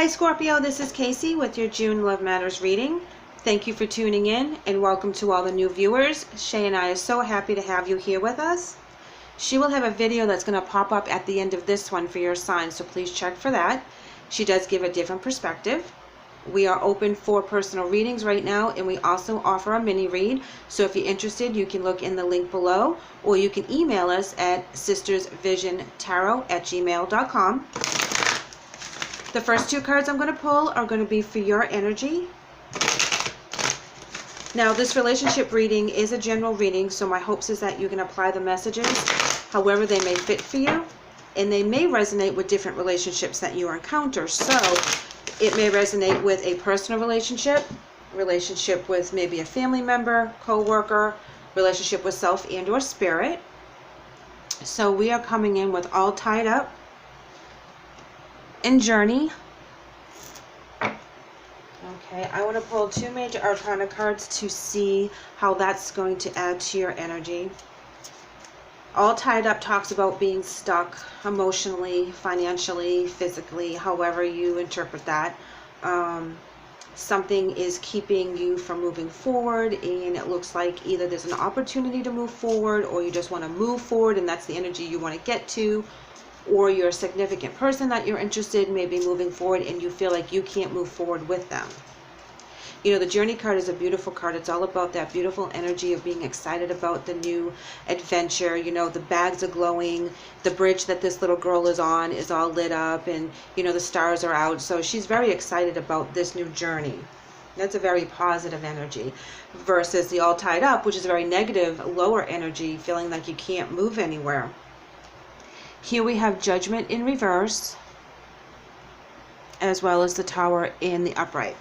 Hi Scorpio, this is Kacee with your June Love Matters reading. Thank you for tuning in and welcome to all the new viewers. Shae and I are so happy to have you here with us. She will have a video that's going to pop up at the end of this one for your sign, so please check for that. She does give a different perspective. We are open for personal readings right now, and we also offer a mini read. So if you're interested, you can look in the link below, or you can email us at sistersvisiontarot@gmail.com. The first two cards I'm going to pull are going to be for your energy. Now, this relationship reading is a general reading, so my hopes is that you can apply the messages however they may fit for you, and they may resonate with different relationships that you encounter. So it may resonate with a personal relationship with maybe a family member, co-worker, relationship with self and or spirit. So we are coming in with All Tied Up and Journey. Okay, I want to pull two major arcana cards to see how that's going to add to your energy. All Tied Up talks about being stuck emotionally, financially, physically, however you interpret that. Something is keeping you from moving forward, and it looks like either there's an opportunity to move forward, or you just want to move forward and that's the energy you want to get to, or your significant person that you're interested in may be moving forward and you feel like you can't move forward with them. You know, the Journey card is a beautiful card. It's all about that beautiful energy of being excited about the new adventure. You know, the bags are glowing. The bridge that this little girl is on is all lit up, and, you know, the stars are out. So she's very excited about this new journey. That's a very positive energy versus the All Tied Up, which is a very negative, lower energy, feeling like you can't move anywhere. Here we have Judgment in reverse, as well as the Tower in the upright.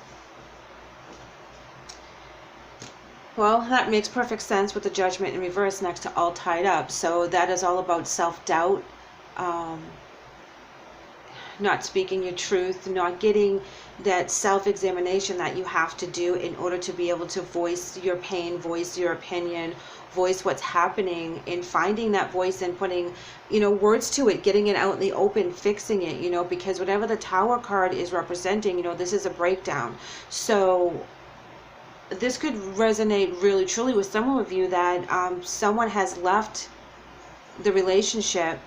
Well, that makes perfect sense with the Judgment in reverse next to All Tied Up. So that is all about self-doubt, not speaking your truth, not getting that self-examination that you have to do in order to be able to voice your pain, voice your opinion, voice what's happening, and finding that voice and putting, you know, words to it, getting it out in the open, fixing it, you know, because whatever the Tower card is representing, you know, this is a breakdown. So this could resonate really truly with some of you that someone has left the relationship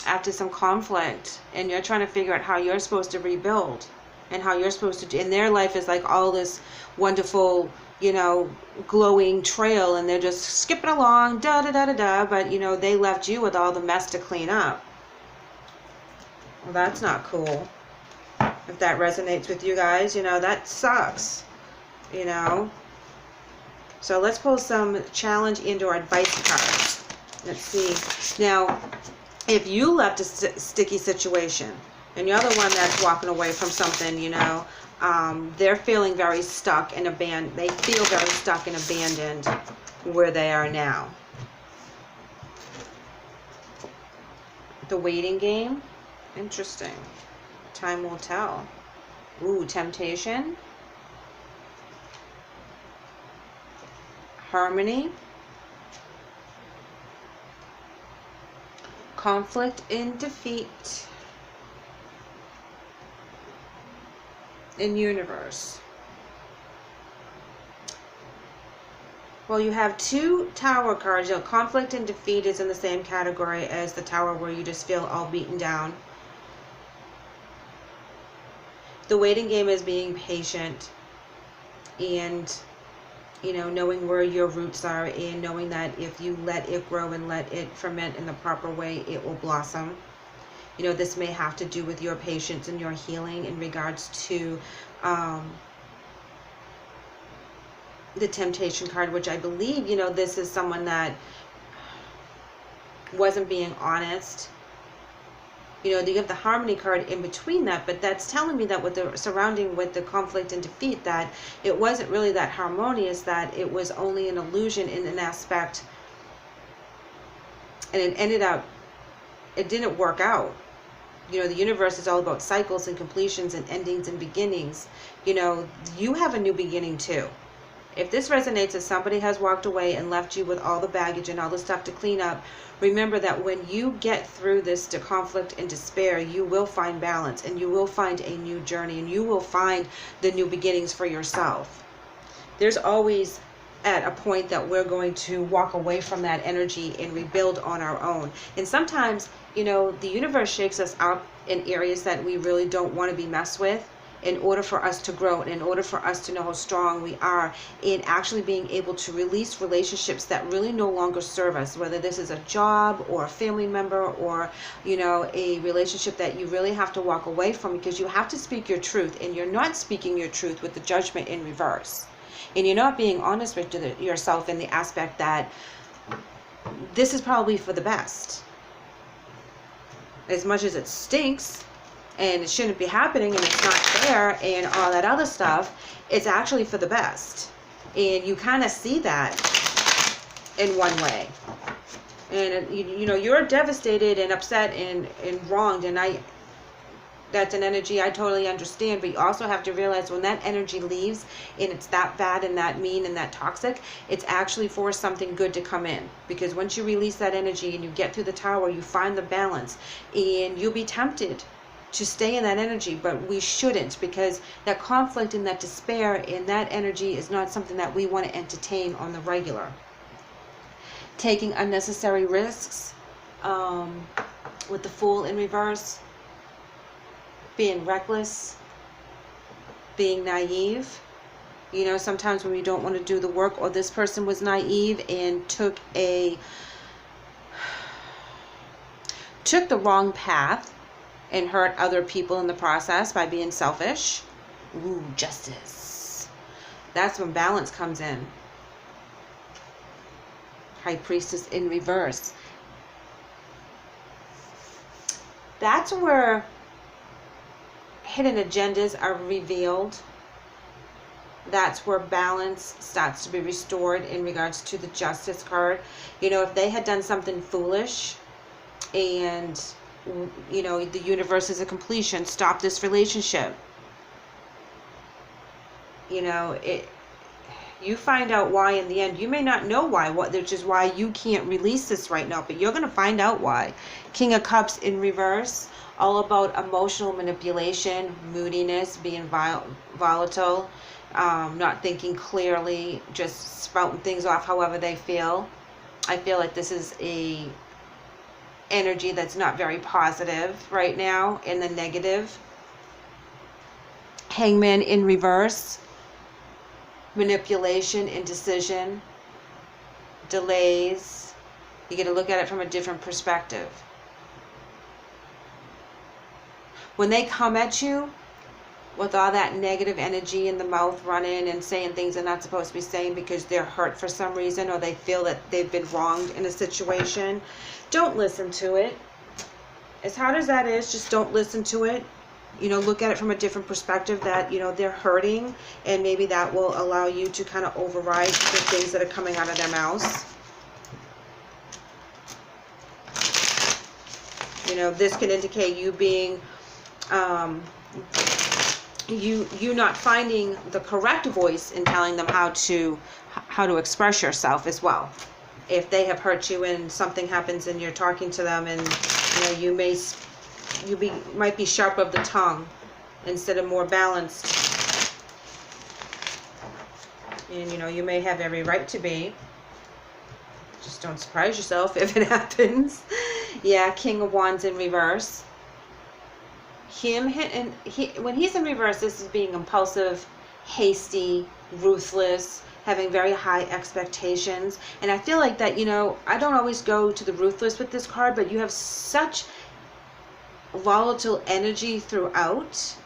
after some conflict, and you're trying to figure out how you're supposed to rebuild and how you're supposed to do, and their life is like all this wonderful, you know, glowing trail, and they're just skipping along, da da da da da, but you know, they left you with all the mess to clean up. Well, that's not cool. If that resonates with you guys, you know, that sucks, you know. So let's pull some challenge and or advice cards. Let's see. Now, if you left a sticky situation and you're the one that's walking away from something, you know, they're feeling very stuck and abandoned. They feel very stuck and abandoned where they are now. The Waiting Game. Interesting. Time will tell. Ooh, Temptation. Harmony. Conflict in Defeat. In Universe. Well, you have two Tower cards. You know, Conflict and Defeat is in the same category as the Tower, where you just feel all beaten down. The Waiting Game is being patient and, you know, knowing where your roots are, and knowing that if you let it grow and let it ferment in the proper way, it will blossom. You know, this may have to do with your patience and your healing in regards to the Temptation card, which I believe, you know, this is someone that wasn't being honest. You know, you have the Harmony card in between that, but that's telling me that with the surrounding with the Conflict and Defeat, that it wasn't really that harmonious, that it was only an illusion in an aspect, and it ended up, it didn't work out. You know, the universe is all about cycles and completions and endings and beginnings. You know, you have a new beginning too. If this resonates, as somebody has walked away and left you with all the baggage and all the stuff to clean up, remember that when you get through this conflict and despair, you will find balance, and you will find a new journey, and you will find the new beginnings for yourself. There's always at a point that we're going to walk away from that energy and rebuild on our own. And sometimes, you know, the universe shakes us up in areas that we really don't want to be messed with, in order for us to grow, and in order for us to know how strong we are in actually being able to release relationships that really no longer serve us, whether this is a job or a family member, or, you know, a relationship that you really have to walk away from, because you have to speak your truth, and you're not speaking your truth with the judgment in reverse. And you're not being honest with yourself in the aspect that this is probably for the best. As much as it stinks, and it shouldn't be happening, and it's not fair, and all that other stuff, it's actually for the best. And you kind of see that in one way. And you know, you're devastated and upset and wronged, and that's an energy I totally understand. But you also have to realize, when that energy leaves and it's that bad and that mean and that toxic, it's actually for something good to come in. Because once you release that energy and you get through the tower, you find the balance, and you'll be tempted to stay in that energy, but we shouldn't, because that conflict and that despair and that energy is not something that we want to entertain on the regular. Taking unnecessary risks, with the Fool in reverse, being reckless, being naive. You know, sometimes when we don't want to do the work, or this person was naive and took the wrong path and hurt other people in the process by being selfish. Ooh, justice. That's when balance comes in. High Priestess in reverse. That's where hidden agendas are revealed. That's where balance starts to be restored in regards to the Justice card. You know, if they had done something foolish, and you know, the universe is a completion, stop this relationship, you know, you find out why in the end. You may not know why, which is why you can't release this right now, but you're going to find out why. King of Cups in reverse, all about emotional manipulation, moodiness, being volatile, not thinking clearly, just spouting things off however they feel. I feel like this is a energy that's not very positive right now, in the negative. Hangman in reverse, manipulation, indecision, delays. You get to look at it from a different perspective. When they come at you with all that negative energy in the mouth, running and saying things they're not supposed to be saying because they're hurt for some reason, or they feel that they've been wronged in a situation, don't listen to it. As hard as that is, just don't listen to it. You know, look at it from a different perspective, that, you know, they're hurting, and maybe that will allow you to kind of override the things that are coming out of their mouths. You know, this can indicate you being, you not finding the correct voice in telling them how to express yourself as well. If they have hurt you and something happens and you're talking to them, and you know, you might be sharp of the tongue instead of more balanced. And you know, you may have every right to be. Just don't surprise yourself if it happens. Yeah, King of Wands in reverse. When he's in reverse, this is being impulsive, hasty, ruthless, having very high expectations. And I feel like that, you know, I don't always go to the ruthless with this card, but you have such volatile energy throughout.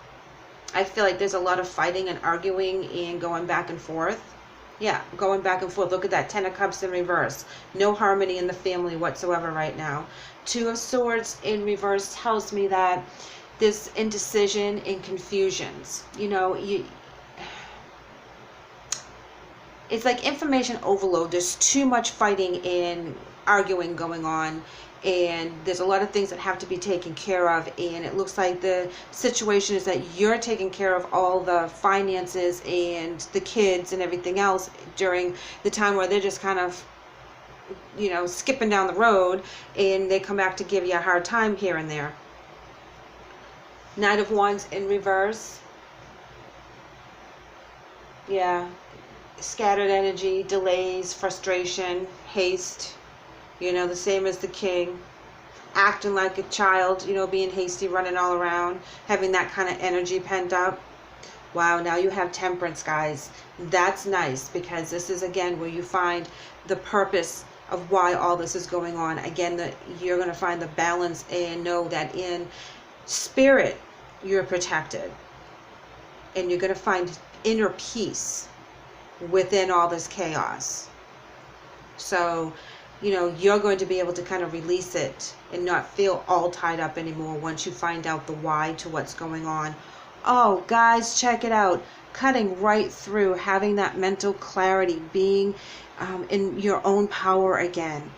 I feel like there's a lot of fighting and arguing and going back and forth. Yeah, going back and forth. Look at that, 10 of Cups in reverse. No harmony in the family whatsoever right now. 2 of Swords in reverse tells me that this indecision and confusions. You know, it's like information overload. There's too much fighting and arguing going on, and there's a lot of things that have to be taken care of, and it looks like the situation is that you're taking care of all the finances and the kids and everything else during the time where they're just kind of, you know, skipping down the road, and they come back to give you a hard time here and there. Knight of Wands in reverse. Yeah, scattered energy, delays, frustration, haste, you know, the same as the King. Acting like a child, you know, being hasty, running all around, having that kind of energy pent up. Wow, now you have Temperance, guys. That's nice, because this is, again, where you find the purpose of why all this is going on. Again, that you're going to find the balance and know that in spirit you're protected, and you're going to find inner peace within all this chaos. So, you know, you're going to be able to kind of release it and not feel all tied up anymore once you find out the why to what's going on. Oh, guys, check it out. Cutting right through, having that mental clarity, being in your own power again.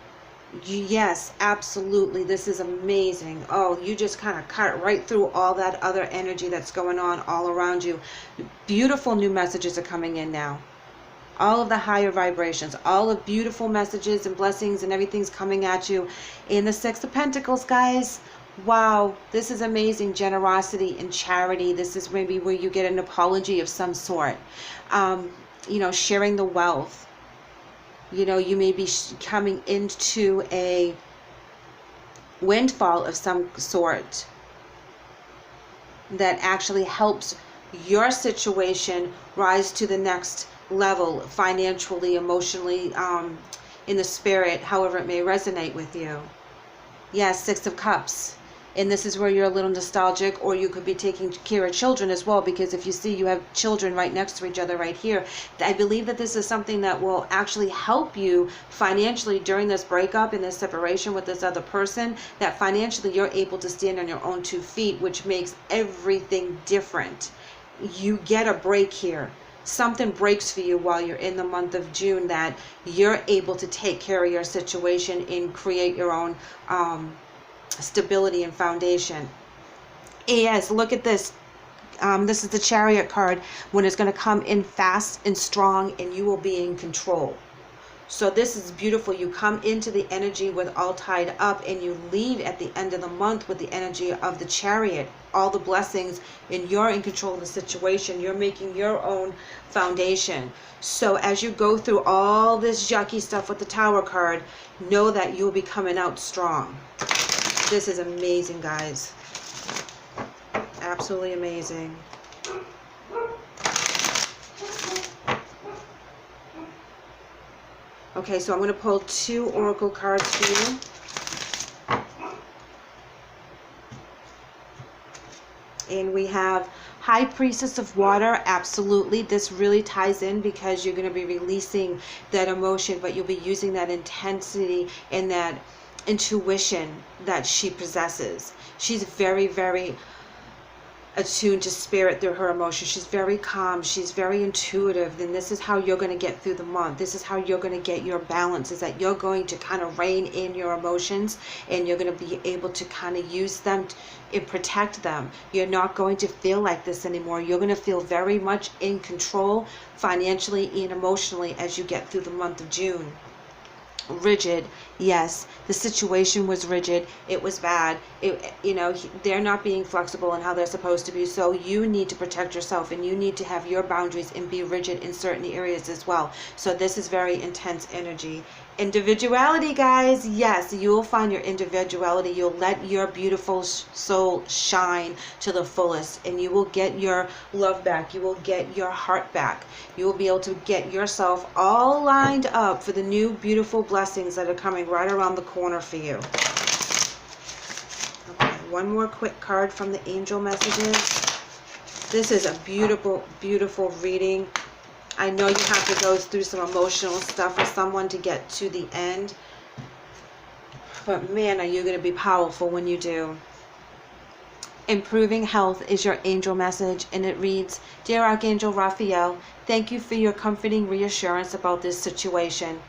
Yes, absolutely. This is amazing. Oh, you just kind of cut right through all that other energy that's going on all around you. Beautiful new messages are coming in now. All of the higher vibrations, all the beautiful messages and blessings and everything's coming at you. In the Six of Pentacles, guys, wow, this is amazing. Generosity and charity. This is maybe where you get an apology of some sort. You know, sharing the wealth. You know, you may be coming into a windfall of some sort that actually helps your situation rise to the next level, financially, emotionally, in the spirit, however it may resonate with you. Yes, Six of Cups. And this is where you're a little nostalgic, or you could be taking care of children as well, because if you see you have children right next to each other right here, I believe that this is something that will actually help you financially during this breakup and this separation with this other person, that financially you're able to stand on your own 2 feet, which makes everything different. You get a break here. Something breaks for you while you're in the month of June, that you're able to take care of your situation and create your own stability and foundation. Yes, look at this. This is the Chariot card, when it's going to come in fast and strong, and you will be in control. So this is beautiful. You come into the energy with all tied up, and you leave at the end of the month with the energy of the Chariot. All the blessings, and you're in control of the situation. You're making your own foundation. So as you go through all this yucky stuff with the Tower card, know that you'll be coming out strong. This is amazing, guys. Absolutely amazing. Okay, so I'm going to pull 2 oracle cards for you. And we have High Priestess of Water. Absolutely. This really ties in, because you're going to be releasing that emotion, but you'll be using that intensity and that intuition that she possesses. She's very, very attuned to spirit through her emotions. She's very calm. She's very intuitive. And this is how you're going to get through the month. This is how you're going to get your balance, is that you're going to kind of rein in your emotions, and you're going to be able to kind of use them and protect them. You're not going to feel like this anymore. You're going to feel very much in control financially and emotionally as you get through the month of June. Rigid. Yes, the situation was rigid. It was bad. You know, they're not being flexible in how they're supposed to be. So you need to protect yourself, and you need to have your boundaries and be rigid in certain areas as well. So this is very intense energy. Individuality, guys. Yes, you'll find your individuality. You'll let your beautiful soul shine to the fullest, and you will get your love back. You will get your heart back. You will be able to get yourself all lined up for the new beautiful blessings that are coming right around the corner for you. Okay, one more quick card from the angel messages. This is a beautiful, beautiful reading. I know you have to go through some emotional stuff with someone to get to the end. But man, are you going to be powerful when you do. Improving health is your angel message, and it reads, Dear Archangel Raphael, thank you for your comforting reassurance about this situation.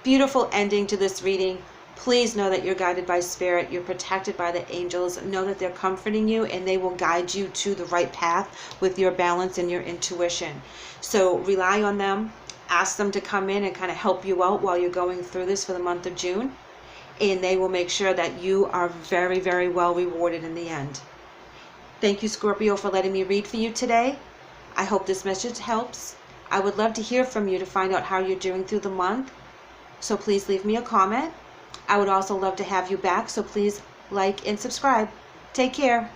Beautiful ending to this reading. Please know that you're guided by spirit. You're protected by the angels. Know that they're comforting you and they will guide you to the right path with your balance and your intuition. So rely on them. Ask them to come in and kind of help you out while you're going through this for the month of June. And they will make sure that you are very, very well rewarded in the end. Thank you, Scorpio, for letting me read for you today. I hope this message helps. I would love to hear from you to find out how you're doing through the month. So please leave me a comment. I would also love to have you back, so please like and subscribe. Take care.